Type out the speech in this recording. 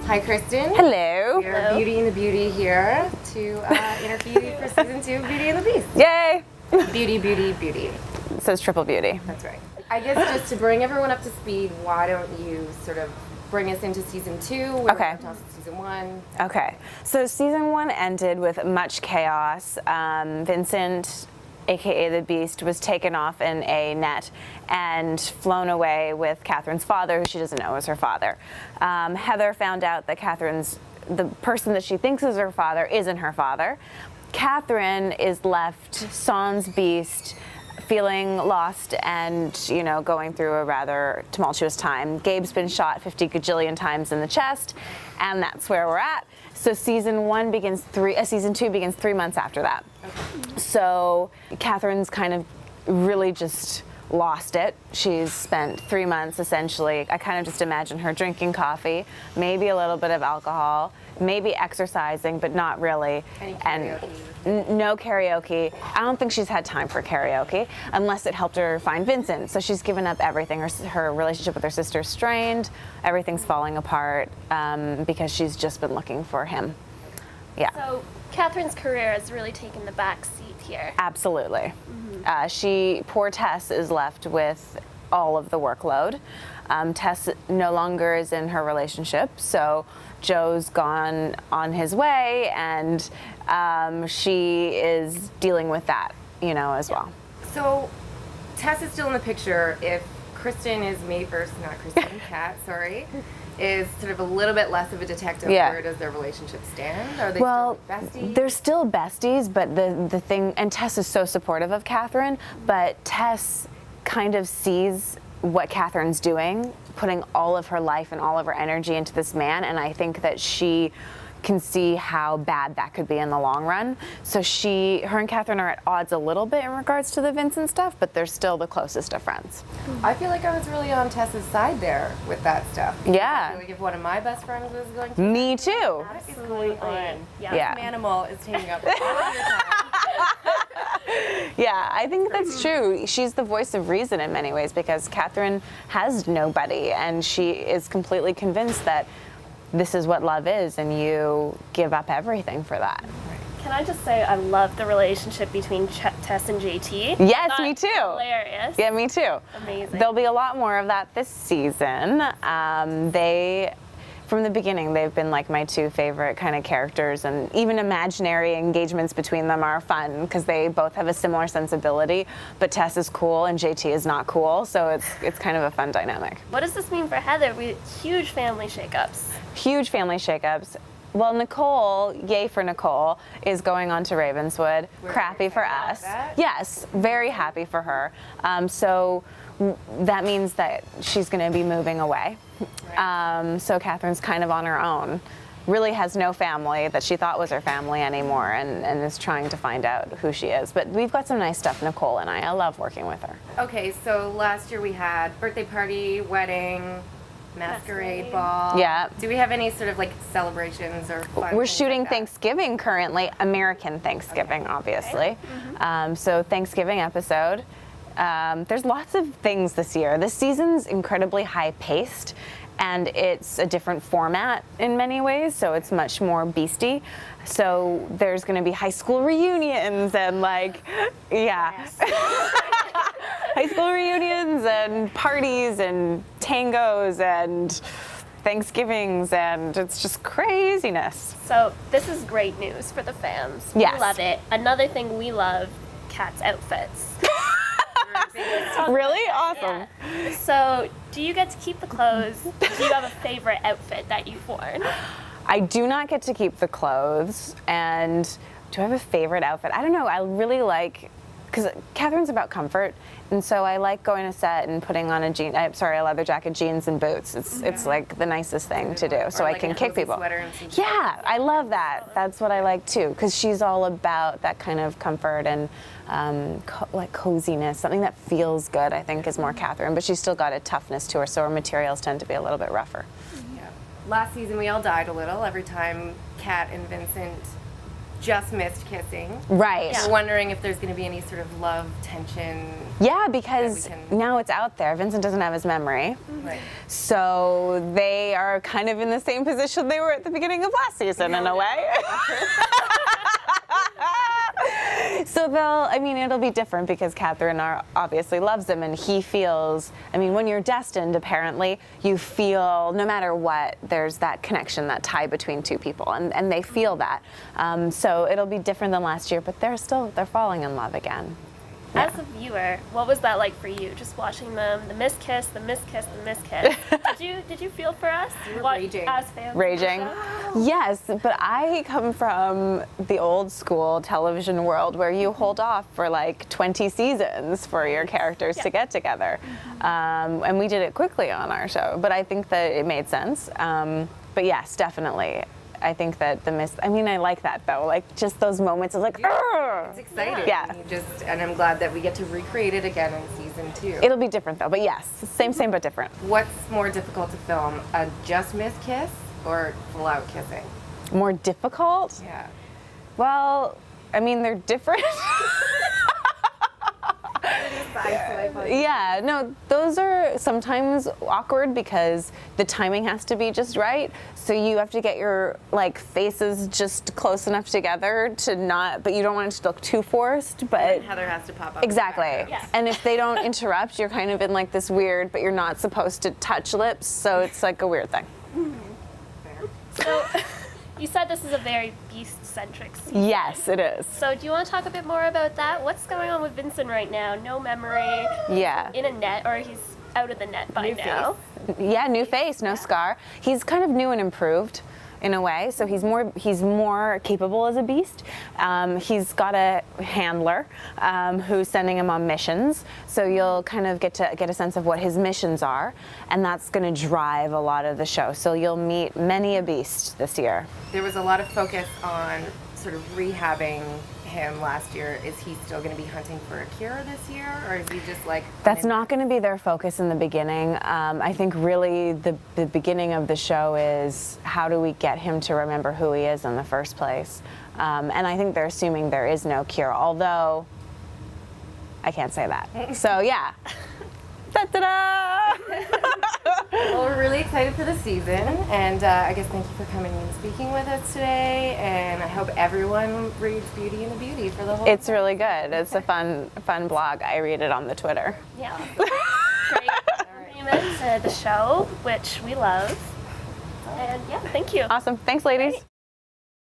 Hi, Kristin. Hello. We're Beauty and the Beauty here to interview you for season 2 of Beauty and the Beast. Yay! Beauty, beauty, beauty. So it's triple beauty. That's right. I guess just to bring everyone up to speed, why don't you sort of bring us into season 2? Okay. Tell us season 1. Okay. So season 1 ended with much chaos. Vincent, aka the Beast, was taken off in a net and flown away with Catherine's father, who she doesn't know is her father. Heather found out that the person that she thinks is her father isn't her father. Catherine is left sans Beast, feeling lost and, going through a rather tumultuous time. Gabe's been shot 50 gajillion times in the chest, and that's where we're at. So season 2 begins 3 months after that. Okay. So Catherine's kind of really just lost it. She's spent 3 months essentially. I kind of just imagine her drinking coffee, maybe a little bit of alcohol, maybe exercising, but not really. No karaoke. I don't think she's had time for karaoke unless it helped her find Vincent. So she's given up everything. Her relationship with her sister is strained. Everything's falling apart because she's just been looking for him. Yeah. So Catherine's career has really taken the back seat here. Absolutely. Poor Tess is left with all of the workload. Tess no longer is in her relationship, so Joe's gone on his way, and she is dealing with that, as well. So Tess is still in the picture if Kristin is Kat, sorry, is sort of a little bit less of a detective. Yeah. Where does their relationship stand? Are they Well, still besties? they're still besties, but the thing, and Tess is so supportive of Catherine, but Tess kind of sees what Catherine's doing, putting all of her life and all of her energy into this man, and I think that she can see how bad that could be in the long run. So her and Catherine are at odds a little bit in regards to the Vincent stuff, but they're still the closest of friends. I feel like I was really on Tess's side there with that stuff. Yeah. I feel like if one of my best friends was going to Me too. what is going on? Yeah. This animal is taking up all of your time. Yeah, I think that's true. She's the voice of reason in many ways because Catherine has nobody, and she is completely convinced that this is what love is, and you give up everything for that. Can I just say I love the relationship between Tess and JT. Yes, me too. Hilarious. Yeah, me too. Amazing. There'll be a lot more of that this season. From the beginning, they've been like my 2 favorite kind of characters, and even imaginary engagements between them are fun because they both have a similar sensibility, but Tess is cool and JT is not cool, so it's kind of a fun dynamic. What does this mean for Heather? Huge family shakeups. Huge family shakeups. Well, Nicole, yay for Nicole, is going on to Ravenswood. We're Crappy for excited us. about that. Yes, very happy for her. So that means that she's going to be moving away. Right. So Catherine's kind of on her own. Really has no family that she thought was her family anymore, and is trying to find out who she is. But we've got some nice stuff, Nicole and I love working with her. Okay, so last year we had birthday party, wedding, masquerade ball. Yeah. Do we have any sort of like celebrations or fun We're things shooting like that? Thanksgiving currently, American Thanksgiving, obviously. So Thanksgiving episode. There's lots of things this year. This season's incredibly high-paced, and it's a different format in many ways, so it's much more beastie. So there's going to be high school reunions and Yes. high school reunions and parties and tangos and Thanksgivings, and it's just craziness. So this is great news for the fans. Yes. We love it. Another thing we love, Kat's outfits. Really awesome. Yeah. So do you get to keep the clothes? Do you have a favorite outfit that you've worn? I do not get to keep the clothes, and do I have a favorite outfit? I don't know. I really like, because Catherine's about comfort, and so I like going to set and putting on a leather jacket, jeans, and boots. It's like the nicest thing to do, so Or I like can a kick cozy people. sweater and some Yeah, I love that. That's what I like too, because she's all about that kind of comfort and coziness, something that feels good. I think is more Catherine, but she's still got a toughness to her, so her materials tend to be a little bit rougher. Yeah. Last season we all died a little every time Kat and Vincent just missed kissing. Right. Yeah. We're wondering if there's going to be any sort of love tension. Yeah, because That we can- now it's out there. Vincent doesn't have his memory. Right. So they are kind of in the same position they were at the beginning of last season in a way. So it'll be different because Catherine obviously loves him and he feels, when you're destined, apparently, you feel no matter what, there's that connection, that tie between two people and they feel that. So it'll be different than last year, but they're falling in love again. As a viewer, what was that like for you? Just watching them, the miss kiss, the miss kiss, the miss kiss. Did you feel for us? You were What- raging. As fans of the Raging. show? Yes, but I come from the old school television world where you hold off for like 20 seasons for your characters to get together. And we did it quickly on our show, but I think that it made sense. But yes, definitely. I think that I like that though, like just those moments of like, "Argh!" It's exciting. Yeah. And I'm glad that we get to recreate it again in season 2. It'll be different though, but yes, same but different. What's more difficult to film, a just missed kiss or full out kissing? More difficult? Yeah. Well, they're different. Yeah, no, those are sometimes awkward because the timing has to be just right. So you have to get your faces just close enough together but you don't want it to look too forced, but And Heather has to pop up. exactly. Yes. And if they don't interrupt, you're kind of in this weird, but you're not supposed to touch lips, so it's like a weird thing. So, you said this is a very beast-centric season. Yes, it is. So do you want to talk a bit more about that? What's going on with Vincent right now? No memory, Yeah. in a net, or he's out of the net by now? Yeah, new face, no scar. He's kind of new and improved in a way, so he's more capable as a beast. He's got a handler who's sending him on missions, so you'll kind of get a sense of what his missions are, and that's going to drive a lot of the show. So you'll meet many a beast this year. There was a lot of focus on sort of rehabbing him last year. Is he still going to be hunting for a cure this year, or is he just That's not going to be their focus in the beginning. I think really the beginning of the show is how do we get him to remember who he is in the first place. And I think they're assuming there is no cure, although I can't say that. So yeah. Da-da-da! Well, we're really excited for the season, and I guess thank you for coming and speaking with us today, and I hope everyone reads Beauty and the Beauty for the whole It's really good. It's a fun blog. I read it on the Twitter. Yeah. Great. Entertainment, the show, which we love. And yeah, thank you. Awesome. Thanks, ladies.